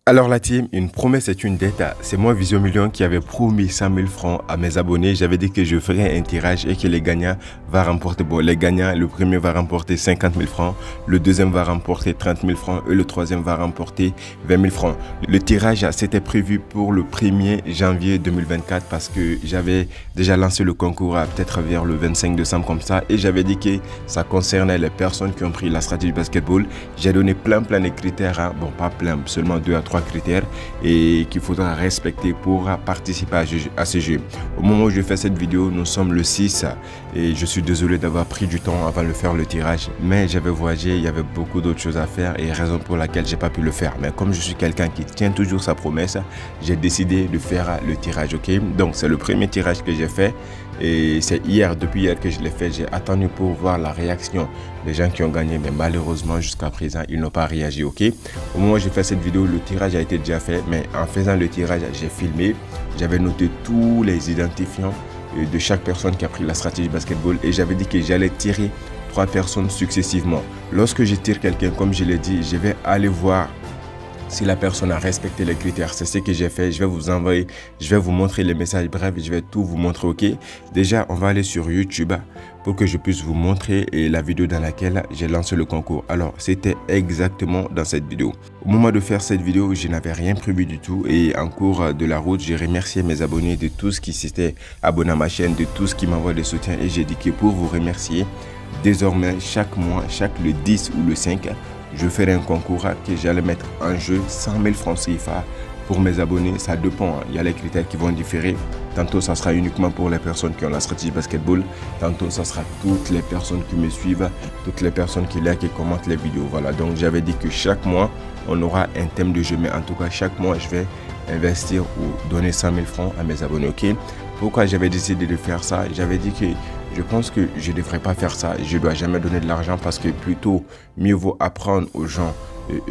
Alors la team, une promesse est une dette. C'est moi Vision Million qui avait promis 100 000 francs à mes abonnés. J'avais dit que je ferais un tirage et que les gagnants vont remporter. Bon, les gagnants, le premier va remporter 50 000 francs, le deuxième va remporter 30 000 francs et le troisième va remporter 20 000 francs. Le tirage, c'était prévu pour le 1er janvier 2024 parce que j'avais déjà lancé le concours peut-être vers le 25 décembre comme ça et j'avais dit que ça concernait les personnes qui ont pris la stratégie basketball. J'ai donné plein de critères, hein. Bon, pas plein, seulement 2 à 3 critères et qu'il faudra respecter pour participer à ce jeu. Au moment où je fais cette vidéo, nous sommes le 6 et je suis désolé d'avoir pris du temps avant de faire le tirage, mais j'avais voyagé, il y avait beaucoup d'autres choses à faire et raison pour laquelle j'ai pas pu le faire. Mais comme je suis quelqu'un qui tient toujours sa promesse, j'ai décidé de faire le tirage, ok? Donc c'est le premier tirage que j'ai fait et c'est depuis hier que je l'ai fait. J'ai attendu pour voir la réaction des gens qui ont gagné, mais malheureusement jusqu'à présent ils n'ont pas réagi, ok? Au moment où j'ai fait cette vidéo, le tirage a été déjà fait, mais en faisant le tirage, j'ai filmé, j'avais noté tous les identifiants de chaque personne qui a pris la stratégie basketball et j'avais dit que j'allais tirer 3 personnes successivement. Lorsque je tire quelqu'un, comme je l'ai dit, je vais aller voir si la personne a respecté les critères. C'est ce que j'ai fait. Je vais vous envoyer, je vais vous montrer les messages. Bref, je vais tout vous montrer, ok? Déjà, on va aller sur YouTube pour que je puisse vous montrer la vidéo dans laquelle j'ai lancé le concours. Alors, c'était exactement dans cette vidéo. Au moment de faire cette vidéo, je n'avais rien prévu du tout. Et en cours de la route, j'ai remercié mes abonnés de tous qui s'étaient abonnés à ma chaîne, de tous qui m'envoient des soutiens. Et j'ai dit que pour vous remercier, désormais, chaque mois, chaque le 10 ou le 5, je ferai un concours que j'allais mettre en jeu 100 000 francs CFA pour mes abonnés. Ça dépend, hein. Il y a les critères qui vont différer. Tantôt, ça sera uniquement pour les personnes qui ont la stratégie basketball. Tantôt, ça sera toutes les personnes qui me suivent, toutes les personnes qui likent et commentent les vidéos. Voilà, donc j'avais dit que chaque mois, on aura un thème de jeu. Mais en tout cas, chaque mois, je vais investir ou donner 100 000 francs à mes abonnés, ok? Pourquoi j'avais décidé de faire ça? J'avais dit que je pense que je ne devrais pas faire ça. Je ne dois jamais donner de l'argent parce que plutôt, mieux vaut apprendre aux gens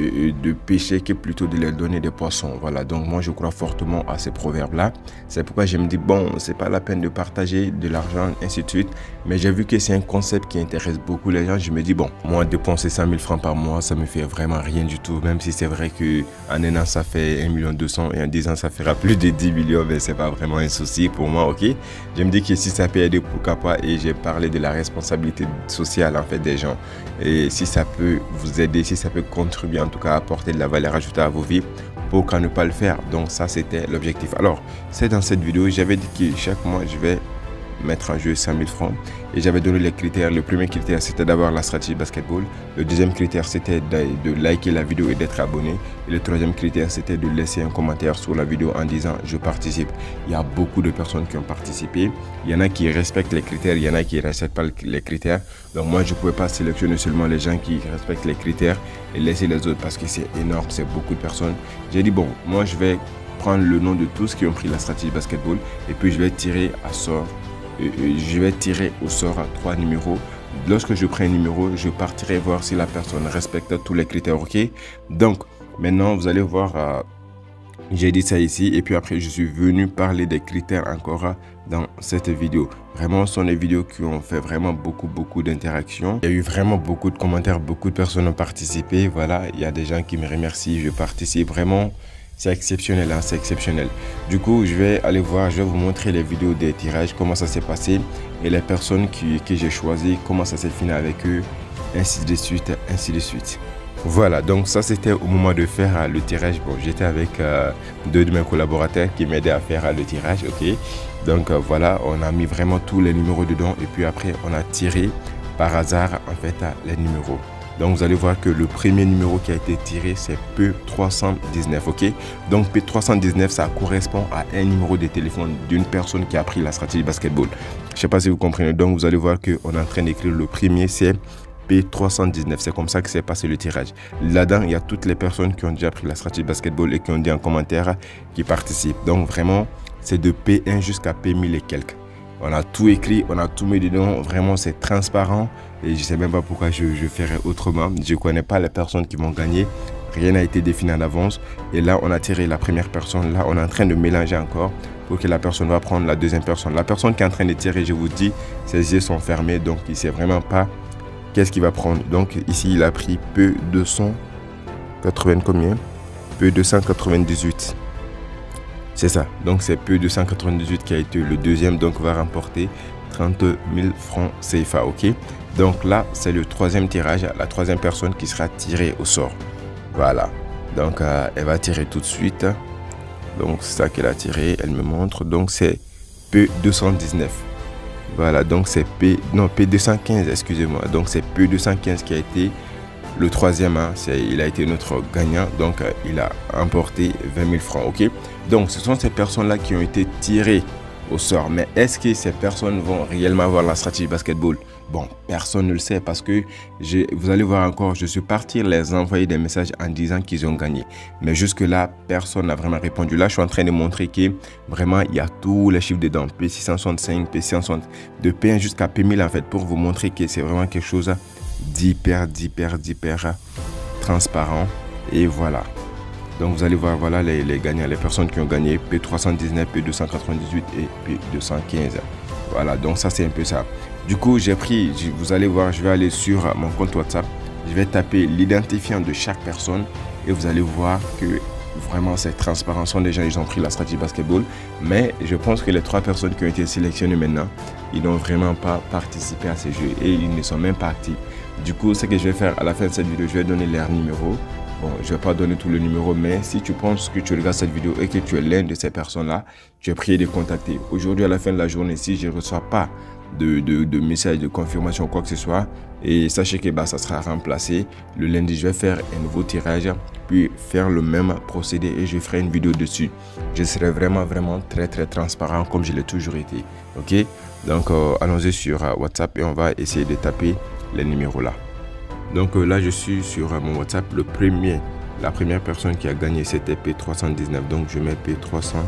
de pêcher que plutôt de leur donner des poissons. Voilà, donc moi je crois fortement à ces proverbes-là. C'est pourquoi je me dis, bon, c'est pas la peine de partager de l'argent, ainsi de suite. Mais j'ai vu que c'est un concept qui intéresse beaucoup les gens. Je me dis, bon, moi dépenser 100 000 francs par mois, ça me fait vraiment rien du tout. Même si c'est vrai qu'en un an, ça fait 1 200 000 et en 10 ans, ça fera plus de 10 millions. Mais c'est pas vraiment un souci pour moi, ok? Je me dis que si ça peut aider, pourquoi pas? Et j'ai parlé de la responsabilité sociale en fait des gens. Et si ça peut vous aider, si ça peut contribuer, en tout cas apporter de la valeur ajoutée à vos vies, pourquoi ne pas le faire? Donc ça c'était l'objectif. Alors c'est dans cette vidéo, j'avais dit que chaque mois je vais mettre en jeu 100 000 francs et j'avais donné les critères. Le premier critère c'était d'avoir la stratégie basketball, le deuxième critère c'était de liker la vidéo et d'être abonné, et le troisième critère c'était de laisser un commentaire sous la vidéo en disant je participe. Il y a beaucoup de personnes qui ont participé, il y en a qui respectent les critères, il y en a qui ne respectent pas les critères. Donc moi je ne pouvais pas sélectionner seulement les gens qui respectent les critères et laisser les autres parce que c'est énorme, c'est beaucoup de personnes. J'ai dit bon, moi je vais prendre le nom de tous qui ont pris la stratégie basketball et puis je vais tirer à sort. Je vais tirer au sort 3 numéros. Lorsque je prends un numéro, je partirai voir si la personne respecte tous les critères, ok? Donc maintenant vous allez voir, j'ai dit ça ici et puis après je suis venu parler des critères encore dans cette vidéo. Vraiment, ce sont des vidéos qui ont fait vraiment beaucoup d'interactions. Il y a eu vraiment beaucoup de commentaires, beaucoup de personnes ont participé. Voilà, il y a des gens qui me remercient, je participe vraiment. C'est exceptionnel, hein, c'est exceptionnel. Du coup, je vais aller voir, je vais vous montrer les vidéos des tirages, comment ça s'est passé et les personnes que j'ai choisies, comment ça s'est fini avec eux, ainsi de suite, ainsi de suite. Voilà, donc ça c'était au moment de faire le tirage. Bon, j'étais avec 2 de mes collaborateurs qui m'aidaient à faire le tirage, ok. Donc voilà, on a mis vraiment tous les numéros dedans et puis après on a tiré par hasard en fait les numéros. Donc vous allez voir que le premier numéro qui a été tiré c'est P319, ok? Donc P319 ça correspond à un numéro de téléphone d'une personne qui a pris la stratégie basketball. Je ne sais pas si vous comprenez. Donc vous allez voir qu'on est en train d'écrire le premier, c'est P319, c'est comme ça que s'est passé le tirage. Là-dedans, il y a toutes les personnes qui ont déjà pris la stratégie basketball et qui ont dit en commentaire qui participent. Donc vraiment, c'est de P1 jusqu'à P1000 et quelques. On a tout écrit, on a tout mis dedans, vraiment c'est transparent et je ne sais même pas pourquoi je ferais autrement. Je ne connais pas les personnes qui vont gagner, rien n'a été défini en avance et là on a tiré la première personne, là on est en train de mélanger encore pour que la personne va prendre la deuxième personne. La personne qui est en train de tirer, je vous dis, ses yeux sont fermés donc il ne sait vraiment pas qu'est-ce qu'il va prendre. Donc ici il a pris P280 combien P298. C'est ça, donc c'est P298 qui a été le deuxième, donc va remporter 30 000 francs CFA, ok. Donc là, c'est le troisième tirage, la troisième personne qui sera tirée au sort. Voilà, donc elle va tirer tout de suite. Donc c'est ça qu'elle a tiré, elle me montre, donc c'est P219. Voilà, donc c'est P215, excusez-moi. Donc c'est P215 qui a été le troisième, hein, il a été notre gagnant, donc il a remporté 20 000 francs, ok. Donc ce sont ces personnes-là qui ont été tirées au sort. Mais est-ce que ces personnes vont réellement avoir la stratégie basketball? Bon, personne ne le sait parce que vous allez voir encore, je suis parti les envoyer des messages en disant qu'ils ont gagné. Mais jusque-là, personne n'a vraiment répondu. Là, je suis en train de montrer que vraiment, il y a tous les chiffres dedans. P665, P660, de P1 jusqu'à P1000 en fait, pour vous montrer que c'est vraiment quelque chose d'hyper transparent. Et voilà. Donc vous allez voir, voilà les gagnants, les personnes qui ont gagné P319, P298 et P215. Voilà, donc ça c'est un peu ça. Du coup, j'ai pris, vous allez voir, je vais aller sur mon compte WhatsApp. Je vais taper l'identifiant de chaque personne et vous allez voir que vraiment c'est transparent. Ce sont des gens, ils ont pris la stratégie basketball. Mais je pense que les 3 personnes qui ont été sélectionnées maintenant, ils n'ont vraiment pas participé à ces jeux et ils ne sont même pas actifs. Du coup, ce que je vais faire à la fin de cette vidéo, je vais donner leur numéro. Bon, je ne vais pas donner tout le numéro, mais si tu penses que tu regardes cette vidéo et que tu es l'un de ces personnes-là, tu es prié de contacter. Aujourd'hui, à la fin de la journée, si je ne reçois pas de message de confirmation ou quoi que ce soit, et sachez que ça sera remplacé. Le lundi, je vais faire un nouveau tirage, puis faire le même procédé et je ferai une vidéo dessus. Je serai vraiment très transparent comme je l'ai toujours été. Ok, donc allons-y sur WhatsApp et on va essayer de taper les numéros là. Donc là, je suis sur mon WhatsApp. La première personne qui a gagné, c'était P319. Donc, je mets P319.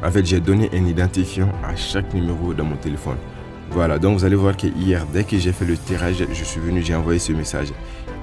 En fait, j'ai donné un identifiant à chaque numéro dans mon téléphone. Voilà, donc vous allez voir que hier, dès que j'ai fait le tirage, je suis venu, j'ai envoyé ce message.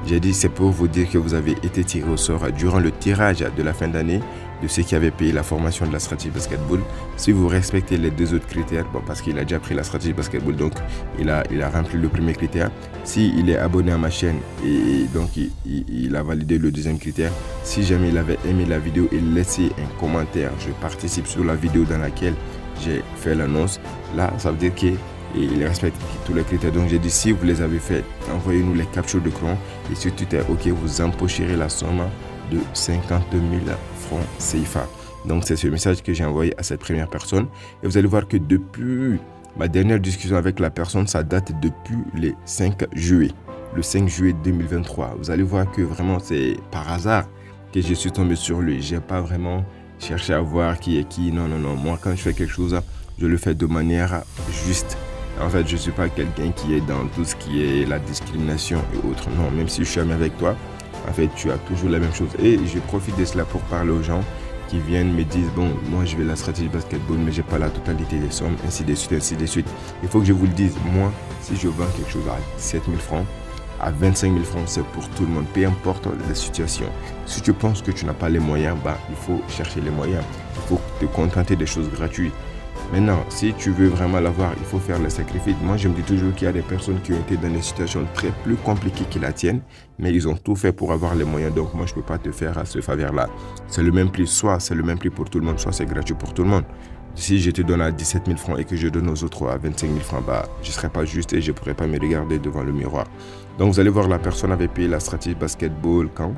J'ai dit, c'est pour vous dire que vous avez été tiré au sort durant le tirage de la fin d'année de ceux qui avaient payé la formation de la stratégie basketball. Si vous respectez les 2 autres critères, bon, parce qu'il a déjà pris la stratégie basketball, donc il a rempli le premier critère. S'il est abonné à ma chaîne et donc il a validé le deuxième critère. Si jamais il avait aimé la vidéo et laissé un commentaire, je participe sur la vidéo dans laquelle j'ai fait l'annonce. Là, ça veut dire que il respecte tous les critères. Donc j'ai dit, si vous les avez fait, envoyez-nous les captures d'écran et si tout est ok, vous empocherez la somme de 50 000 francs CFA. Donc c'est ce message que j'ai envoyé à cette première personne et vous allez voir que depuis ma dernière discussion avec la personne, ça date depuis le 5 juillet 2023. Vous allez voir que vraiment c'est par hasard que je suis tombé sur lui. J'ai pas vraiment cherché à voir qui est qui. Non, moi quand je fais quelque chose, je le fais de manière juste. En fait, je ne suis pas quelqu'un qui est dans tout ce qui est la discrimination et autres. Non, même si je suis ami avec toi, en fait, tu as toujours la même chose. Et je profite de cela pour parler aux gens qui viennent me disent, bon, moi, je vais la stratégie basketball, mais je n'ai pas la totalité des sommes, ainsi de suite, ainsi de suite. Il faut que je vous le dise, moi, si je vends quelque chose à 17 000 francs, à 25 000 francs, c'est pour tout le monde, peu importe la situation. Si tu penses que tu n'as pas les moyens, il faut chercher les moyens. Il faut te contenter des choses gratuites. Maintenant, si tu veux vraiment l'avoir, il faut faire les sacrifices. Moi, je me dis toujours qu'il y a des personnes qui ont été dans des situations très plus compliquées que la tienne, mais ils ont tout fait pour avoir les moyens. Donc, moi, je ne peux pas te faire ce faveur-là. C'est le même prix. Soit c'est le même prix pour tout le monde, soit c'est gratuit pour tout le monde. Si je te donne à 17 000 francs et que je donne aux autres à 25 000 francs, je ne serai pas juste et je ne pourrai pas me regarder devant le miroir. Donc, vous allez voir, la personne avait payé la stratégie basketball quand?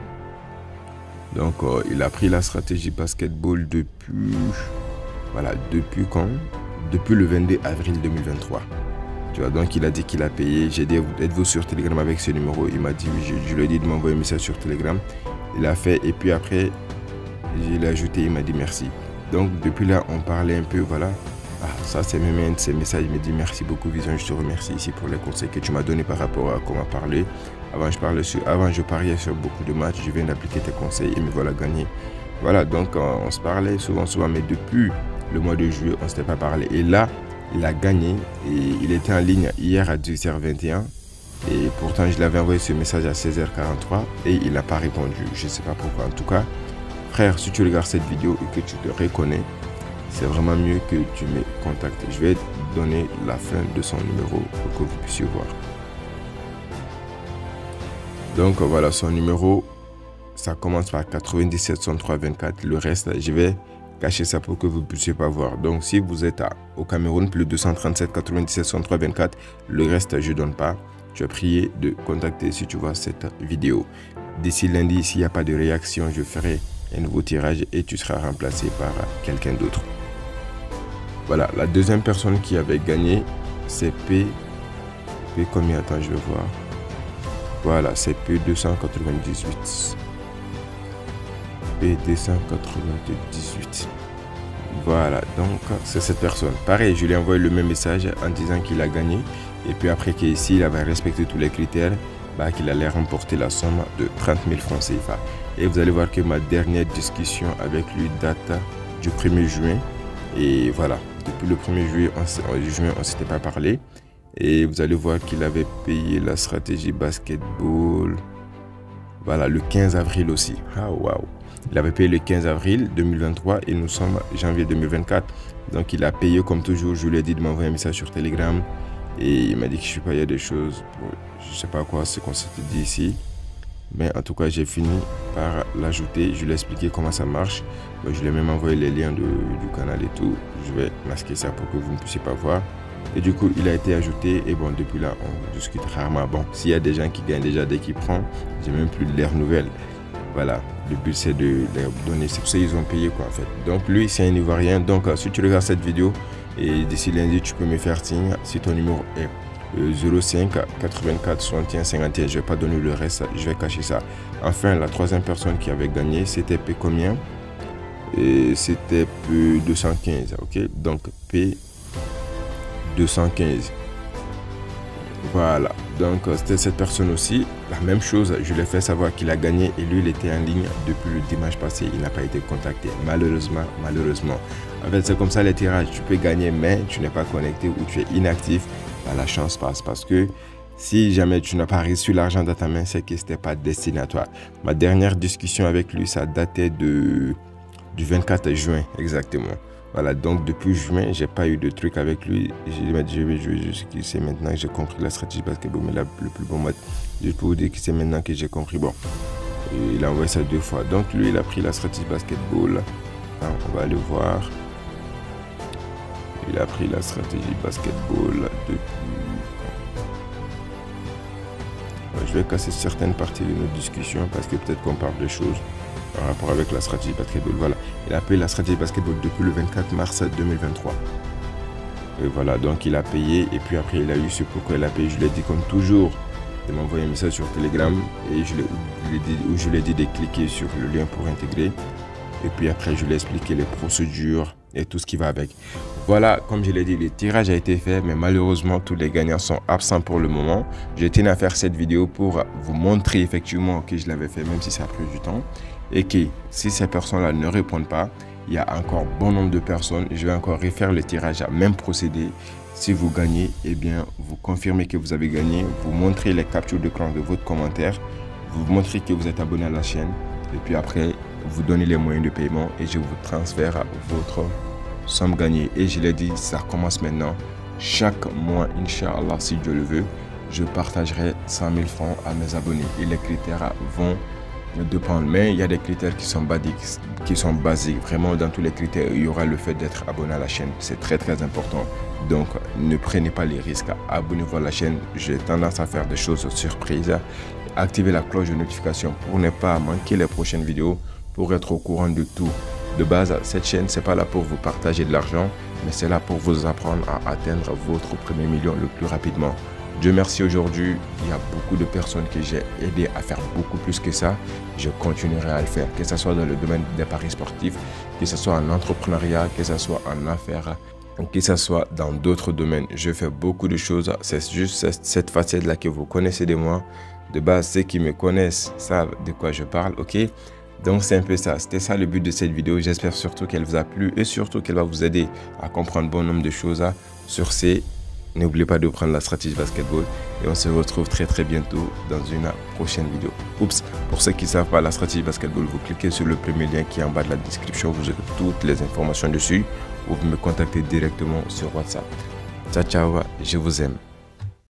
Donc, il a pris la stratégie basketball depuis... Voilà, depuis quand? Depuis le 22 avril 2023. Tu vois, donc il a dit qu'il a payé. J'ai dit, êtes-vous sur Telegram avec ce numéro? Il m'a dit oui. Je lui ai dit de m'envoyer un message sur Telegram. Il a fait et puis après, je l'ai ajouté. Il m'a dit merci. Donc depuis là, on parlait un peu. Voilà. Ah, ça, c'est même un de ces messages. Il me dit merci beaucoup, Vision. Je te remercie ici pour les conseils que tu m'as donné par rapport à comment parler. Avant, je pariais sur beaucoup de matchs. Je viens d'appliquer tes conseils et me voilà gagné. Voilà, donc on se parlait souvent, mais depuis le mois de juillet, on ne s'était pas parlé. Et là, il a gagné et il était en ligne hier à 10h21. Et pourtant, je l'avais envoyé ce message à 16h43 et il n'a pas répondu. Je ne sais pas pourquoi. En tout cas, frère, si tu regardes cette vidéo et que tu te reconnais, c'est vraiment mieux que tu me contactes. Je vais donner la fin de son numéro pour que vous puissiez voir. Donc voilà son numéro. ça commence par 97 63 24. Le reste, je vais cacher ça pour que vous ne puissiez pas voir. Donc, si vous êtes au Cameroun, plus 237 97 63 24. Le reste, je ne donne pas. Tu as prié de contacter si tu vois cette vidéo. D'ici lundi, s'il n'y a pas de réaction, je ferai un nouveau tirage et tu seras remplacé par quelqu'un d'autre. Voilà, la deuxième personne qui avait gagné, c'est P. P combien? Attends, je vais voir. Voilà, c'est P298. P298. Voilà, donc c'est cette personne. Pareil, je lui ai envoyé le même message en disant qu'il a gagné. Et puis après qu'ici, il avait respecté tous les critères, qu'il allait remporter la somme de 30 000 francs CFA. Et vous allez voir que ma dernière discussion avec lui date du 1er juin. Et voilà, depuis le 1er juin, on ne s'était pas parlé. Et vous allez voir qu'il avait payé la stratégie basketball. Voilà, le 15 avril aussi. Ah, waouh! Il avait payé le 15 avril 2023 et nous sommes janvier 2024. Donc, il a payé comme toujours. Je lui ai dit de m'envoyer un message sur Telegram. Et il m'a dit que je suis pas, il y a des choses, je sais pas quoi, ce qu'on s'était dit ici. Mais en tout cas, j'ai fini par l'ajouter. Je lui ai expliqué comment ça marche. Je lui ai même envoyé les liens du canal et tout. Je vais masquer ça pour que vous ne puissiez pas voir. Et du coup, il a été ajouté. Et bon, depuis là, on discute rarement. Bon, s'il y a des gens qui gagnent déjà dès qu'ils prennent, j'ai même plus de leurs nouvelles. Voilà, le but c'est de leur donner. C'est pour ça qu'ils ont payé quoi en fait. Donc lui, c'est un Ivoirien. Donc si tu regardes cette vidéo et d'ici lundi, tu peux me faire signe si ton numéro est 05 84 61 51. Je vais pas donner le reste, je vais cacher ça. Enfin, la troisième personne qui avait gagné, c'était P combien? Et c'était P 215, ok? Donc P 215. Voilà, donc c'était cette personne aussi. La même chose, je lui ai fait savoir qu'il a gagné et lui, il était en ligne depuis le dimanche passé. Il n'a pas été contacté, malheureusement. En fait, c'est comme ça les tirages. Tu peux gagner, mais tu n'es pas connecté ou tu es inactif. La chance passe parce que si jamais tu n'as pas reçu l'argent dans ta main, c'est que ce n'était pas destiné à toi. Ma dernière discussion avec lui, ça datait du 24 juin exactement. Voilà, donc depuis juin, j'ai pas eu de truc avec lui. Il m'a dit, je vais jouer jusqu'ici. C'est maintenant que j'ai compris la stratégie basketball. Mais là, le plus bon mode, je peux vous dire que c'est maintenant que j'ai compris. Bon, il a envoyé ça 2 fois. Donc lui, il a pris la stratégie basketball. On va aller voir. Il a pris la stratégie basketball depuis... Je vais casser certaines parties de nos discussions parce que peut-être qu'on parle de choses en rapport avec la stratégie basketball. Voilà, il a payé la stratégie basketball depuis le 24 mars 2023. Et voilà, donc il a payé et puis après il a eu ce pourquoi il a payé. Je lui ai dit comme toujours de m'envoyer un message sur Telegram et je lui ai dit de cliquer sur le lien pour intégrer. Et puis après je lui ai expliqué les procédures et tout ce qui va avec. Voilà, comme je l'ai dit, le tirage a été fait, mais malheureusement, tous les gagnants sont absents pour le moment. Je tenais à faire cette vidéo pour vous montrer effectivement que je l'avais fait, même si ça a pris du temps. Et que si ces personnes-là ne répondent pas, il y a encore bon nombre de personnes. Je vais encore refaire le tirage à même procédé. Si vous gagnez, eh bien, vous confirmez que vous avez gagné. Vous montrez les captures d'écran de votre commentaire. Vous montrez que vous êtes abonné à la chaîne. Et puis après, vous donnez les moyens de paiement et je vous transfère votre somme gagnée. Et je l'ai dit, ça commence maintenant. Chaque mois, Inch'Allah, si Dieu le veut, je partagerai 100 000 francs à mes abonnés. Et les critères vont dépendre. Mais il y a des critères qui sont basiques. Vraiment, dans tous les critères, il y aura le fait d'être abonné à la chaîne. C'est très important. Donc, ne prenez pas les risques. Abonnez-vous à la chaîne. J'ai tendance à faire des choses surprises. Activez la cloche de notification pour ne pas manquer les prochaines vidéos, pour être au courant de tout. De base, cette chaîne, c'est pas là pour vous partager de l'argent, mais c'est là pour vous apprendre à atteindre votre premier million le plus rapidement. Dieu merci, aujourd'hui, il y a beaucoup de personnes que j'ai aidé à faire beaucoup plus que ça. Je continuerai à le faire, que ce soit dans le domaine des paris sportifs, que ce soit en entrepreneuriat, que ce soit en affaires, que ce soit dans d'autres domaines. Je fais beaucoup de choses. C'est juste cette facette-là que vous connaissez de moi. De base, ceux qui me connaissent savent de quoi je parle, ok? Donc c'est un peu ça, c'était ça le but de cette vidéo. J'espère surtout qu'elle vous a plu et surtout qu'elle va vous aider à comprendre bon nombre de choses. Sur ce, n'oubliez pas de prendre la stratégie basketball et on se retrouve très bientôt dans une prochaine vidéo. Oups, pour ceux qui ne savent pas la stratégie basketball, vous cliquez sur le premier lien qui est en bas de la description, vous aurez toutes les informations dessus ou vous me contactez directement sur WhatsApp. Ciao, ciao, je vous aime.